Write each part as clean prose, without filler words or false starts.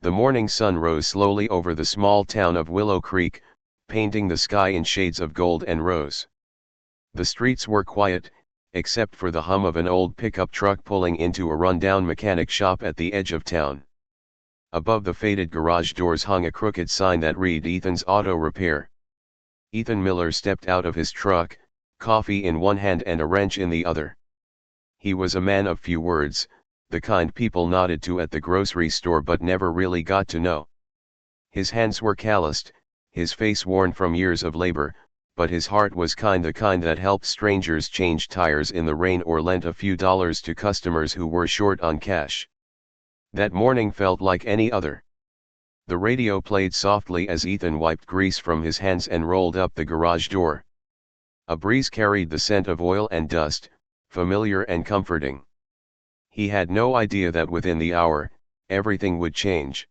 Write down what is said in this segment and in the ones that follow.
The morning sun rose slowly over the small town of Willow Creek, painting the sky in shades of gold and rose. The streets were quiet, except for the hum of an old pickup truck pulling into a rundown mechanic shop at the edge of town. Above the faded garage doors hung a crooked sign that read Ethan's Auto Repair. Ethan Miller stepped out of his truck, coffee in one hand and a wrench in the other. He was a man of few words, the kind people nodded to at the grocery store but never really got to know. His hands were calloused, his face worn from years of labor, but his heart was the kind that helped strangers change tires in the rain or lent a few dollars to customers who were short on cash. That morning felt like any other. The radio played softly as Ethan wiped grease from his hands and rolled up the garage door. A breeze carried the scent of oil and dust, familiar and comforting. He had no idea that within the hour, everything would change.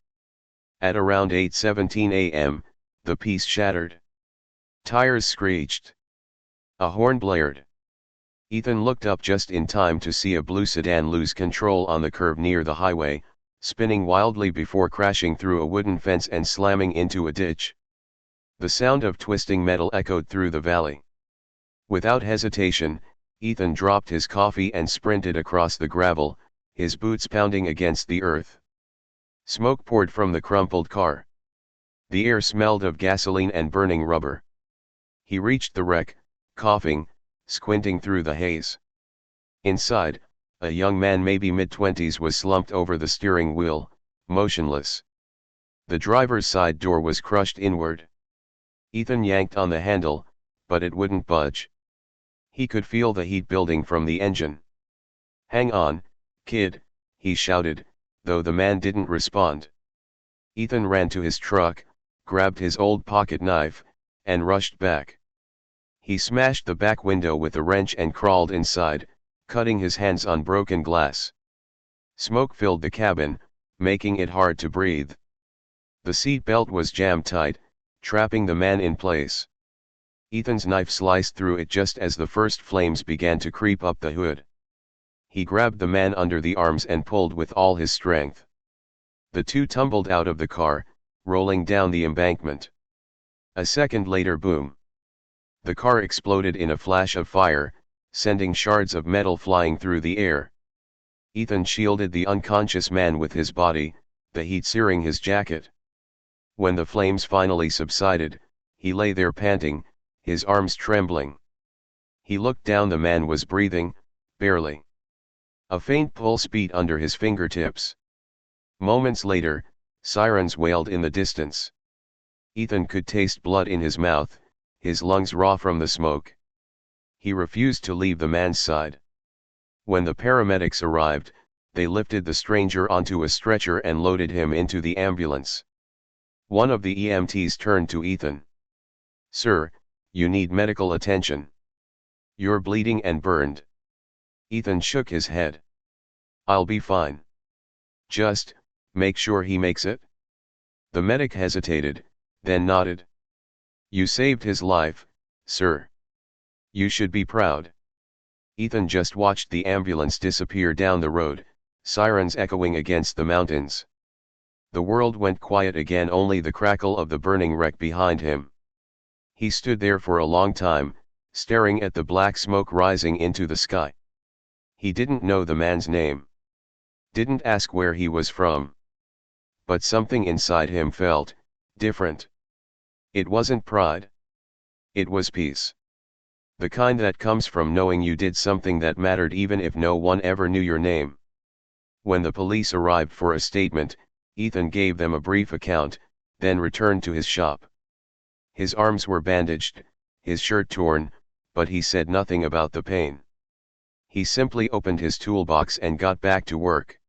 At around 8:17 a.m., the peace shattered. Tires screeched. A horn blared. Ethan looked up just in time to see a blue sedan lose control on the curve near the highway, spinning wildly before crashing through a wooden fence and slamming into a ditch. The sound of twisting metal echoed through the valley. Without hesitation, Ethan dropped his coffee and sprinted across the gravel, his boots pounding against the earth. Smoke poured from the crumpled car. The air smelled of gasoline and burning rubber. He reached the wreck, coughing, squinting through the haze. Inside, a young man maybe mid-20s was slumped over the steering wheel, motionless. The driver's side door was crushed inward. Ethan yanked on the handle, but it wouldn't budge. He could feel the heat building from the engine. "Hang on, kid," he shouted, though the man didn't respond. Ethan ran to his truck, grabbed his old pocket knife, and rushed back. He smashed the back window with a wrench and crawled inside, cutting his hands on broken glass. Smoke filled the cabin, making it hard to breathe. The seat belt was jammed tight, trapping the man in place. Ethan's knife sliced through it just as the first flames began to creep up the hood. He grabbed the man under the arms and pulled with all his strength. The two tumbled out of the car, rolling down the embankment. A second later, boom. The car exploded in a flash of fire, sending shards of metal flying through the air. Ethan shielded the unconscious man with his body, the heat searing his jacket. When the flames finally subsided, he lay there panting, his arms trembling. He looked down. The man was breathing, barely. A faint pulse beat under his fingertips. Moments later, sirens wailed in the distance. Ethan could taste blood in his mouth, his lungs raw from the smoke. He refused to leave the man's side. When the paramedics arrived, they lifted the stranger onto a stretcher and loaded him into the ambulance. One of the EMTs turned to Ethan. "Sir, you need medical attention. You're bleeding and burned." Ethan shook his head. "I'll be fine. Just, make sure he makes it." The medic hesitated, then nodded. "You saved his life, sir. You should be proud." Ethan just watched the ambulance disappear down the road, sirens echoing against the mountains. The world went quiet again, only the crackle of the burning wreck behind him. He stood there for a long time, staring at the black smoke rising into the sky. He didn't know the man's name. Didn't ask where he was from. But something inside him felt different. It wasn't pride. It was peace. The kind that comes from knowing you did something that mattered even if no one ever knew your name. When the police arrived for a statement, Ethan gave them a brief account, then returned to his shop. His arms were bandaged, his shirt torn, but he said nothing about the pain. He simply opened his toolbox and got back to work.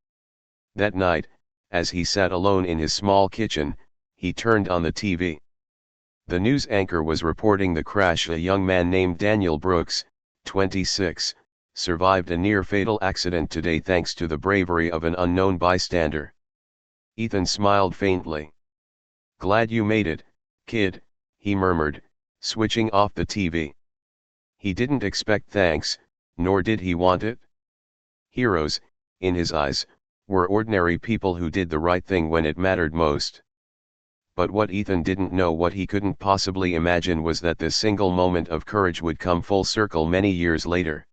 That night, as he sat alone in his small kitchen, he turned on the TV. The news anchor was reporting the crash. A young man named Daniel Brooks, 26, survived a near-fatal accident today thanks to the bravery of an unknown bystander. Ethan smiled faintly. "Glad you made it, kid," he murmured, switching off the TV. He didn't expect thanks, nor did he want it. Heroes, in his eyes, were ordinary people who did the right thing when it mattered most. But what Ethan didn't know, what he couldn't possibly imagine, was that this single moment of courage would come full circle many years later.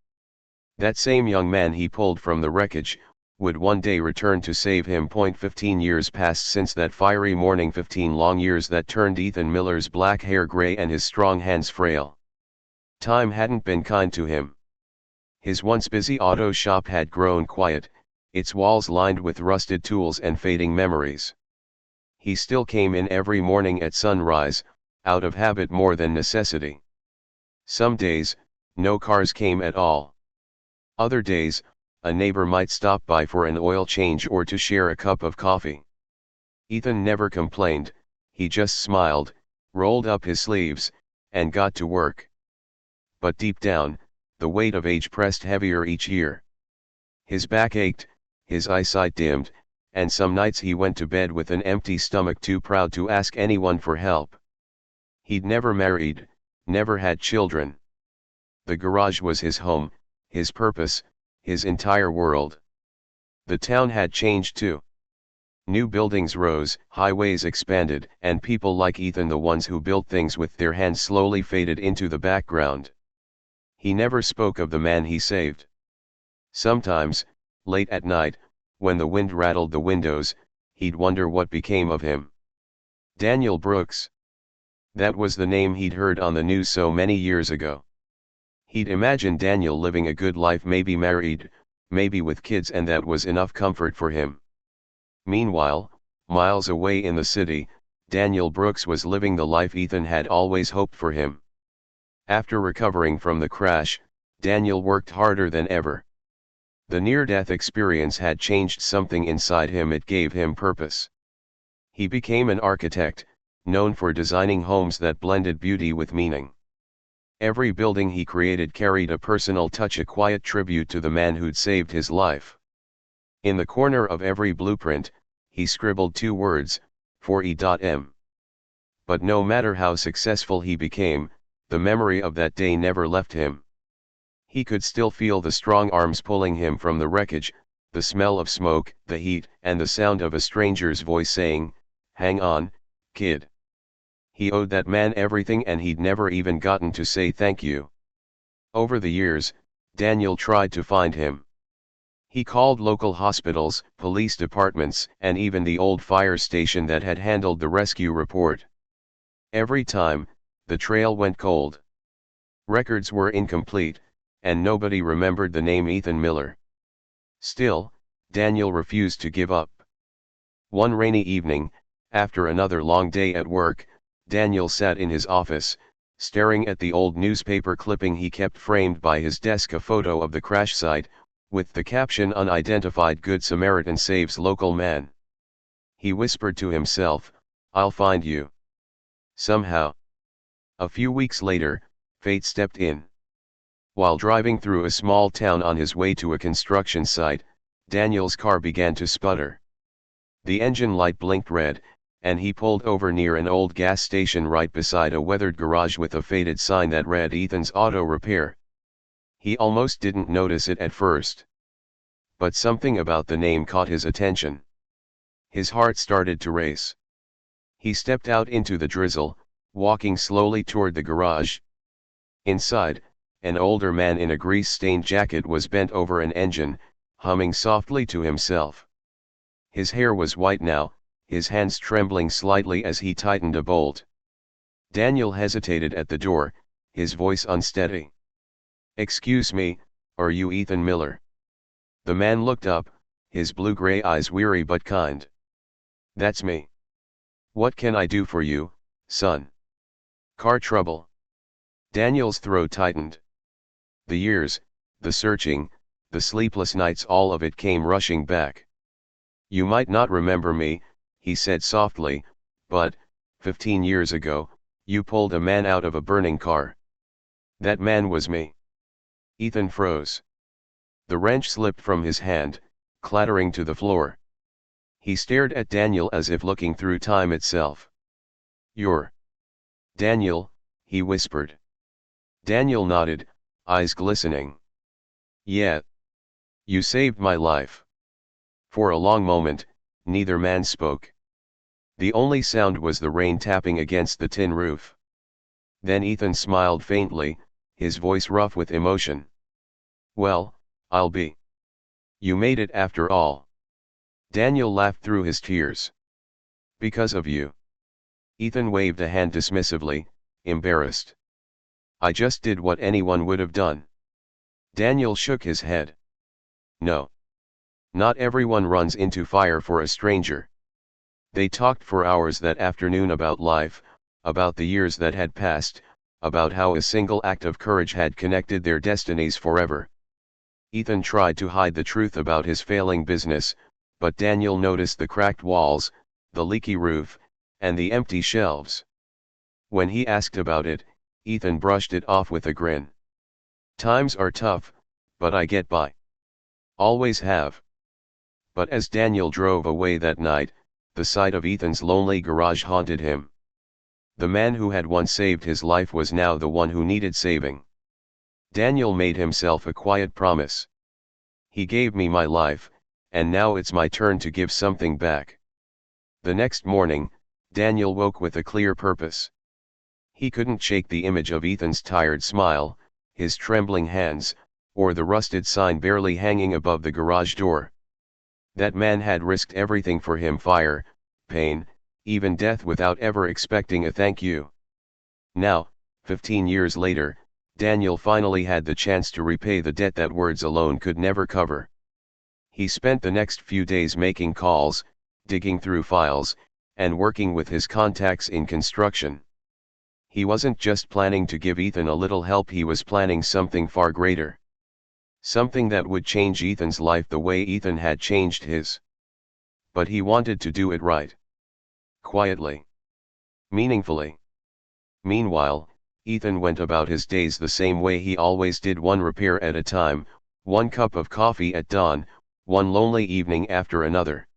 That same young man he pulled from the wreckage would one day return to save him. 15 years passed since that fiery morning, 15 long years that turned Ethan Miller's black hair gray and his strong hands frail. Time hadn't been kind to him. His once busy auto shop had grown quiet, its walls lined with rusted tools and fading memories. He still came in every morning at sunrise, out of habit more than necessity. Some days, no cars came at all. Other days, a neighbor might stop by for an oil change or to share a cup of coffee. Ethan never complained, he just smiled, rolled up his sleeves, and got to work. But deep down, the weight of age pressed heavier each year. His back ached, his eyesight dimmed, and some nights he went to bed with an empty stomach, too proud to ask anyone for help. He'd never married, never had children. The garage was his home, his purpose, his entire world. The town had changed too. New buildings rose, highways expanded, and people like Ethan, the ones who built things with their hands, slowly faded into the background. He never spoke of the man he saved. Sometimes, late at night, when the wind rattled the windows, he'd wonder what became of him. Daniel Brooks. That was the name he'd heard on the news so many years ago. He'd imagined Daniel living a good life, maybe married, maybe with kids, and that was enough comfort for him. Meanwhile, miles away in the city, Daniel Brooks was living the life Ethan had always hoped for him. After recovering from the crash, Daniel worked harder than ever. The near-death experience had changed something inside him. It gave him purpose. He became an architect, known for designing homes that blended beauty with meaning. Every building he created carried a personal touch, a quiet tribute to the man who'd saved his life. In the corner of every blueprint, he scribbled 2 words, for E.M. But no matter how successful he became, the memory of that day never left him. He could still feel the strong arms pulling him from the wreckage, the smell of smoke, the heat, and the sound of a stranger's voice saying, "Hang on, kid." He owed that man everything, and he'd never even gotten to say thank you. Over the years, Daniel tried to find him. He called local hospitals, police departments, and even the old fire station that had handled the rescue report. Every time, the trail went cold. Records were incomplete, and nobody remembered the name Ethan Miller. Still, Daniel refused to give up. One rainy evening, after another long day at work, Daniel sat in his office, staring at the old newspaper clipping he kept framed by his desk, a photo of the crash site, with the caption "Unidentified Good Samaritan saves local man." He whispered to himself, "I'll find you. Somehow." A few weeks later, fate stepped in. While driving through a small town on his way to a construction site, Daniel's car began to sputter. The engine light blinked red, and he pulled over near an old gas station right beside a weathered garage with a faded sign that read "Ethan's Auto Repair." He almost didn't notice it at first. But something about the name caught his attention. His heart started to race. He stepped out into the drizzle, walking slowly toward the garage. Inside, an older man in a grease-stained jacket was bent over an engine, humming softly to himself. His hair was white now, his hands trembling slightly as he tightened a bolt. Daniel hesitated at the door, his voice unsteady. "Excuse me, are you Ethan Miller?" The man looked up, his blue-gray eyes weary but kind. "That's me. What can I do for you, son?" "Car trouble." Daniel's throat tightened. The years, the searching, the sleepless nights, all of it came rushing back. "You might not remember me," he said softly, "but, 15 years ago, you pulled a man out of a burning car." "That man was me." Ethan froze. The wrench slipped from his hand, clattering to the floor. He stared at Daniel as if looking through time itself. "You're Daniel," he whispered. Daniel nodded, eyes glistening. "Yeah. You saved my life. For a long moment, neither man spoke. The only sound was the rain tapping against the tin roof. Then Ethan smiled faintly, his voice rough with emotion. "Well, I'll be. You made it after all." Daniel laughed through his tears. "Because of you." Ethan waved a hand dismissively, embarrassed. "I just did what anyone would have done." Daniel shook his head. "No. Not everyone runs into fire for a stranger." They talked for hours that afternoon about life, about the years that had passed, about how a single act of courage had connected their destinies forever. Ethan tried to hide the truth about his failing business, but Daniel noticed the cracked walls, the leaky roof, and the empty shelves. When he asked about it, Ethan brushed it off with a grin. "Times are tough, but I get by. Always have." But as Daniel drove away that night, the sight of Ethan's lonely garage haunted him. The man who had once saved his life was now the one who needed saving. Daniel made himself a quiet promise. "He gave me my life, and now it's my turn to give something back." The next morning, Daniel woke with a clear purpose. He couldn't shake the image of Ethan's tired smile, his trembling hands, or the rusted sign barely hanging above the garage door. That man had risked everything for him: fire, pain, even death, without ever expecting a thank you. Now, 15 years later, Daniel finally had the chance to repay the debt that words alone could never cover. He spent the next few days making calls, digging through files, and working with his contacts in construction. He wasn't just planning to give Ethan a little help, he was planning something far greater. Something that would change Ethan's life the way Ethan had changed his. But he wanted to do it right. Quietly. Meaningfully. Meanwhile, Ethan went about his days the same way he always did, one repair at a time, one cup of coffee at dawn, one lonely evening after another.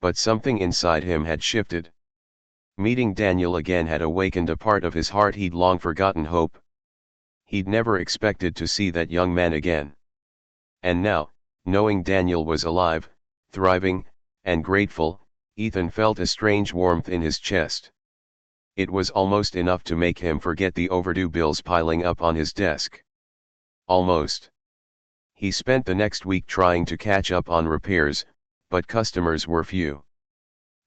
But something inside him had shifted. Meeting Daniel again had awakened a part of his heart he'd long forgotten: hope. He'd never expected to see that young man again. And now, knowing Daniel was alive, thriving, and grateful, Ethan felt a strange warmth in his chest. It was almost enough to make him forget the overdue bills piling up on his desk. Almost. He spent the next week trying to catch up on repairs, but customers were few.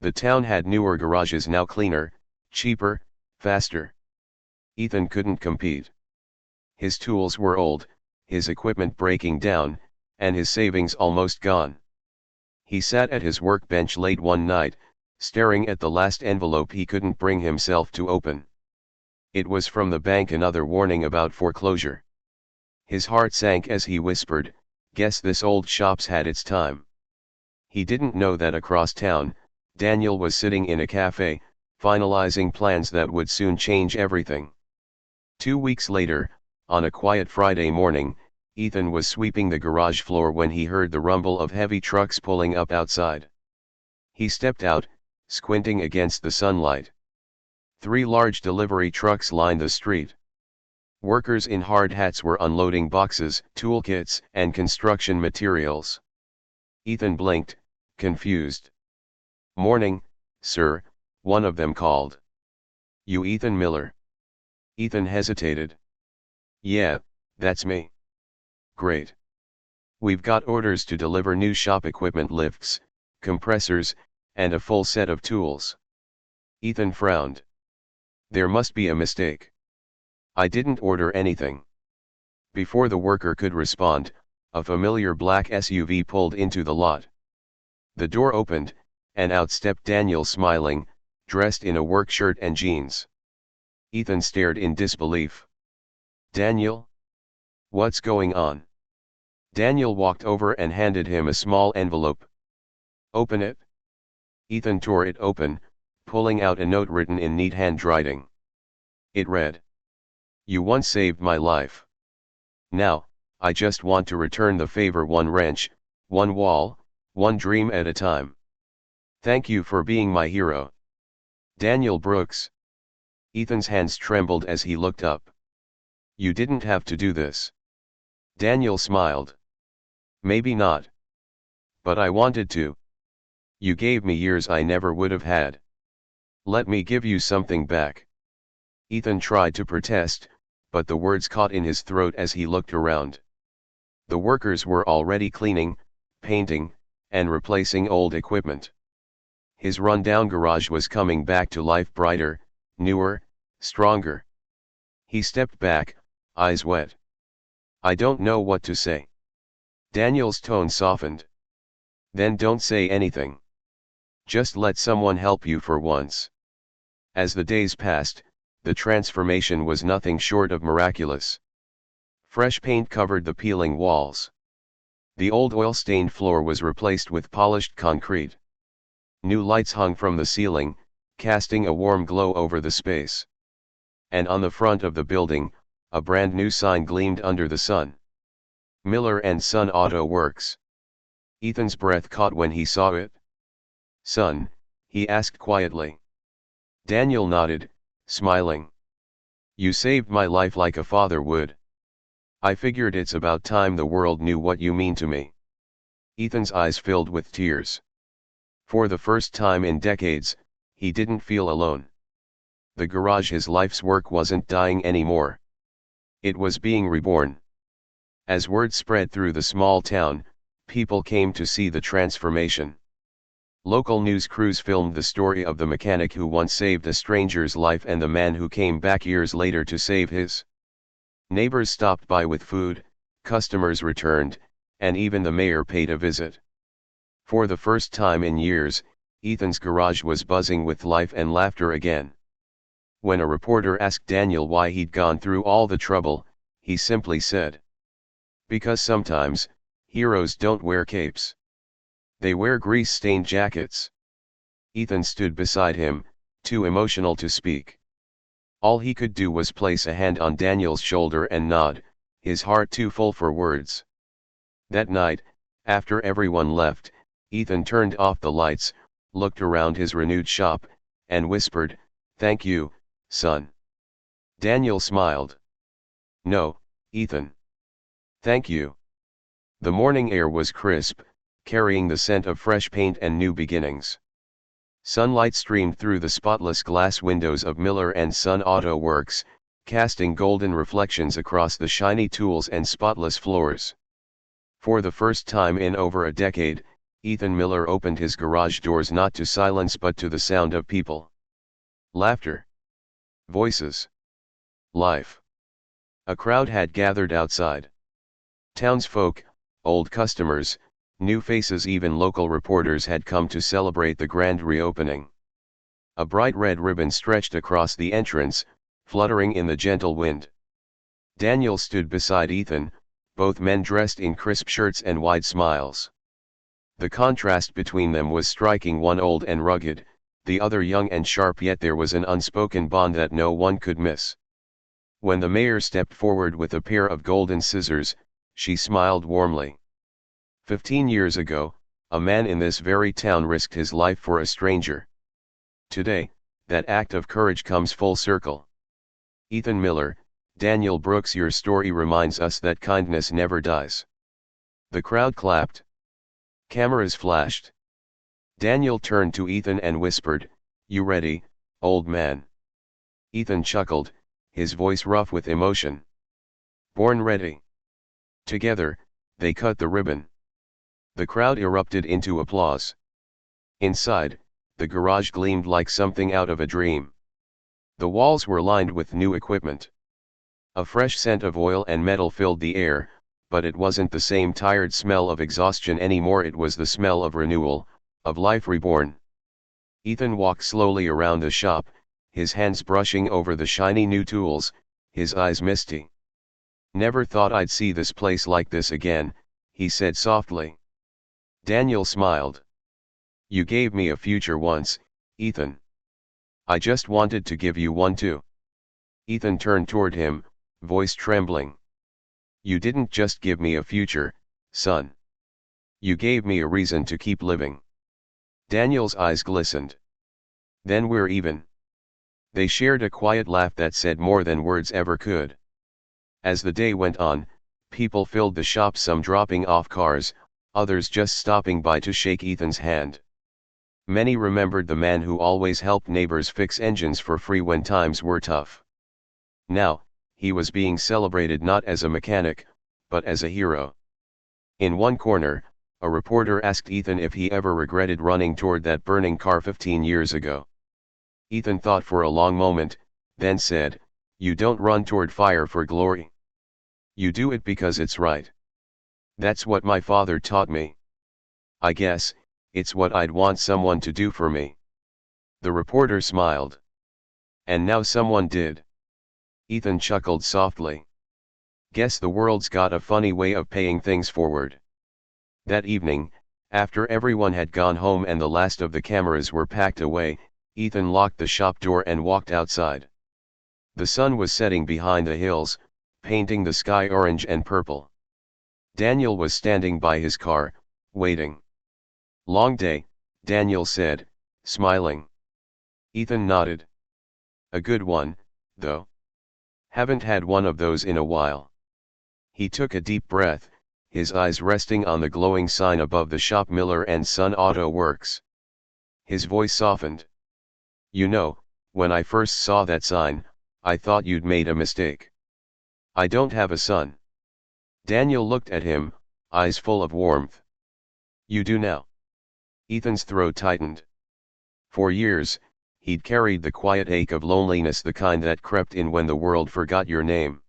The town had newer garages now, cleaner, cheaper, faster. Ethan couldn't compete. His tools were old, his equipment breaking down, and his savings almost gone. He sat at his workbench late one night, staring at the last envelope he couldn't bring himself to open. It was from the bank, another warning about foreclosure. His heart sank as he whispered, "Guess this old shop's had its time." He didn't know that across town, Daniel was sitting in a cafe, finalizing plans that would soon change everything. 2 weeks later, on a quiet Friday morning, Ethan was sweeping the garage floor when he heard the rumble of heavy trucks pulling up outside. He stepped out, squinting against the sunlight. 3 large delivery trucks lined the street. Workers in hard hats were unloading boxes, toolkits, and construction materials. Ethan blinked, confused. "Morning, sir," one of them called. "You Ethan Miller?" Ethan hesitated. "Yeah, that's me." "Great. We've got orders to deliver new shop equipment: lifts, compressors, and a full set of tools." Ethan frowned. "There must be a mistake. I didn't order anything." Before the worker could respond, a familiar black SUV pulled into the lot. The door opened, and out stepped Daniel, smiling, dressed in a work shirt and jeans. Ethan stared in disbelief. "Daniel? What's going on?" Daniel walked over and handed him a small envelope. "Open it." Ethan tore it open, pulling out a note written in neat handwriting. It read, "You once saved my life. Now, I just want to return the favor, one wrench, one wall, one dream at a time. Thank you for being my hero. Daniel Brooks." Ethan's hands trembled as he looked up. "You didn't have to do this." Daniel smiled. "Maybe not. But I wanted to. You gave me years I never would have had. Let me give you something back. Ethan tried to protest, but the words caught in his throat as he looked around. The workers were already cleaning, painting, and replacing old equipment. His run-down garage was coming back to life, brighter, newer, stronger. He stepped back, eyes wet. I don't know what to say. Daniel's tone softened. Then don't say anything. Just let someone help you for once. As the days passed, the transformation was nothing short of miraculous. Fresh paint covered the peeling walls. The old oil-stained floor was replaced with polished concrete. New lights hung from the ceiling, casting a warm glow over the space. And on the front of the building, a brand new sign gleamed under the sun. Miller and Son Auto Works. Ethan's breath caught when he saw it. Son, he asked quietly. Daniel nodded, smiling. You saved my life like a father would. I figured it's about time the world knew what you mean to me. Ethan's eyes filled with tears. For the first time in decades, he didn't feel alone. The garage, his life's work, wasn't dying anymore. It was being reborn. As word spread through the small town, people came to see the transformation. Local news crews filmed the story of the mechanic who once saved a stranger's life and the man who came back years later to save his. Neighbors stopped by with food, customers returned, and even the mayor paid a visit. For the first time in years, Ethan's garage was buzzing with life and laughter again. When a reporter asked Daniel why he'd gone through all the trouble, he simply said, because sometimes, heroes don't wear capes. They wear grease-stained jackets. Ethan stood beside him, too emotional to speak. All he could do was place a hand on Daniel's shoulder and nod, his heart too full for words. That night, after everyone left, Ethan turned off the lights, looked around his renewed shop, and whispered, "Thank you, son." Daniel smiled. "No, Ethan. Thank you." The morning air was crisp, carrying the scent of fresh paint and new beginnings. Sunlight streamed through the spotless glass windows of Miller and Son Auto Works, casting golden reflections across the shiny tools and spotless floors. For the first time in over a decade, Ethan Miller opened his garage doors not to silence but to the sound of people. Laughter. Voices. Life. A crowd had gathered outside. Townsfolk, old customers, new faces, even local reporters had come to celebrate the grand reopening. A bright red ribbon stretched across the entrance, fluttering in the gentle wind. Daniel stood beside Ethan, both men dressed in crisp shirts and wide smiles. The contrast between them was striking, one old and rugged, the other young and sharp, yet there was an unspoken bond that no one could miss. When the mayor stepped forward with a pair of golden scissors, she smiled warmly. 15 years ago, a man in this very town risked his life for a stranger. Today, that act of courage comes full circle. Ethan Miller, Daniel Brooks, your story reminds us that kindness never dies. The crowd clapped. Cameras flashed. Daniel turned to Ethan and whispered, "You ready, old man?" Ethan chuckled, his voice rough with emotion. "Born ready." Together, they cut the ribbon. The crowd erupted into applause. Inside, the garage gleamed like something out of a dream. The walls were lined with new equipment. A fresh scent of oil and metal filled the air, but it wasn't the same tired smell of exhaustion anymore. It was the smell of renewal, of life reborn. Ethan walked slowly around the shop, his hands brushing over the shiny new tools, his eyes misty. "Never thought I'd see this place like this again," he said softly. Daniel smiled. "You gave me a future once, Ethan. I just wanted to give you one too." Ethan turned toward him, voice trembling. "You didn't just give me a future, son. You gave me a reason to keep living." Daniel's eyes glistened. "Then we're even." They shared a quiet laugh that said more than words ever could. As the day went on, people filled the shop, some dropping off cars, others just stopping by to shake Ethan's hand. Many remembered the man who always helped neighbors fix engines for free when times were tough. Now, he was being celebrated not as a mechanic, but as a hero. In one corner, a reporter asked Ethan if he ever regretted running toward that burning car 15 years ago. Ethan thought for a long moment, then said, "You don't run toward fire for glory. You do it because it's right. That's what my father taught me. I guess, it's what I'd want someone to do for me." The reporter smiled. "And now someone did." Ethan chuckled softly. "Guess the world's got a funny way of paying things forward." That evening, after everyone had gone home and the last of the cameras were packed away, Ethan locked the shop door and walked outside. The sun was setting behind the hills, painting the sky orange and purple. Daniel was standing by his car, waiting. "Long day," Daniel said, smiling. Ethan nodded. "A good one, though. Haven't had one of those in a while." He took a deep breath, his eyes resting on the glowing sign above the shop, Miller and Son Auto Works. His voice softened. "You know, when I first saw that sign, I thought you'd made a mistake. I don't have a son." Daniel looked at him, eyes full of warmth. "You do now." Ethan's throat tightened. For years, he'd carried the quiet ache of loneliness, the kind that crept in when the world forgot your name.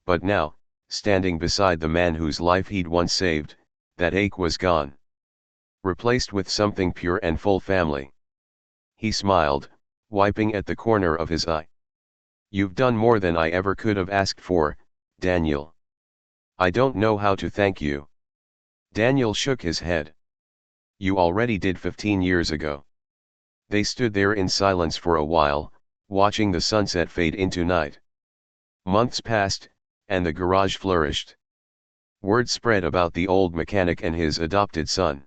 But now, standing beside the man whose life he'd once saved, that ache was gone. Replaced with something pure and full: family. He smiled, wiping at the corner of his eye. "You've done more than I ever could have asked for, Daniel. I don't know how to thank you." Daniel shook his head. "You already did 15 years ago." They stood there in silence for a while, watching the sunset fade into night. Months passed, and the garage flourished. Word spread about the old mechanic and his adopted son.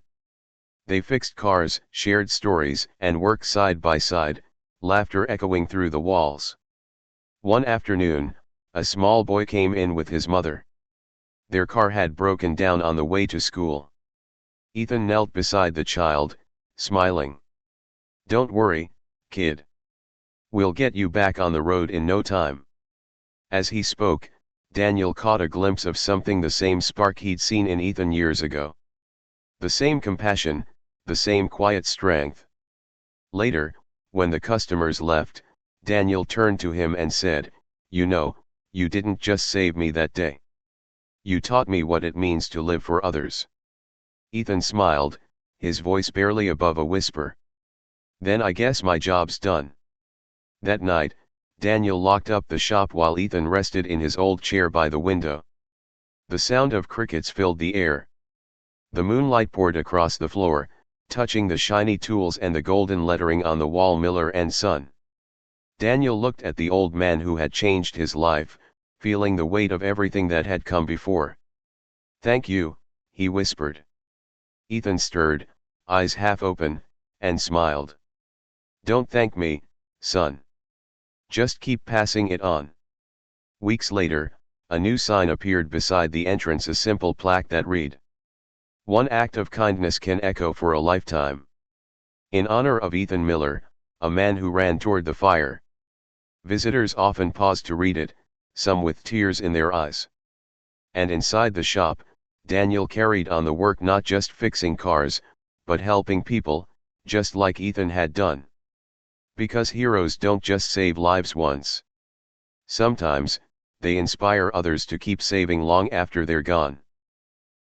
They fixed cars, shared stories, and worked side by side, laughter echoing through the walls. One afternoon, a small boy came in with his mother. Their car had broken down on the way to school. Ethan knelt beside the child, smiling. "Don't worry, kid. We'll get you back on the road in no time." As he spoke, Daniel caught a glimpse of something, the same spark he'd seen in Ethan years ago. The same compassion, the same quiet strength. Later, when the customers left, Daniel turned to him and said, "You know, you didn't just save me that day. You taught me what it means to live for others." Ethan smiled, his voice barely above a whisper. "Then I guess my job's done." That night, Daniel locked up the shop while Ethan rested in his old chair by the window. The sound of crickets filled the air. The moonlight poured across the floor, touching the shiny tools and the golden lettering on the wall, Miller and Son. Daniel looked at the old man who had changed his life, feeling the weight of everything that had come before. "Thank you," he whispered. Ethan stirred, eyes half open, and smiled. "Don't thank me, son. Just keep passing it on." Weeks later, a new sign appeared beside the entrance, a simple plaque that read, "One act of kindness can echo for a lifetime." In honor of Ethan Miller, a man who ran toward the fire. Visitors often paused to read it, some with tears in their eyes. And inside the shop, Daniel carried on the work, not just fixing cars, but helping people, just like Ethan had done. Because heroes don't just save lives once. Sometimes, they inspire others to keep saving long after they're gone.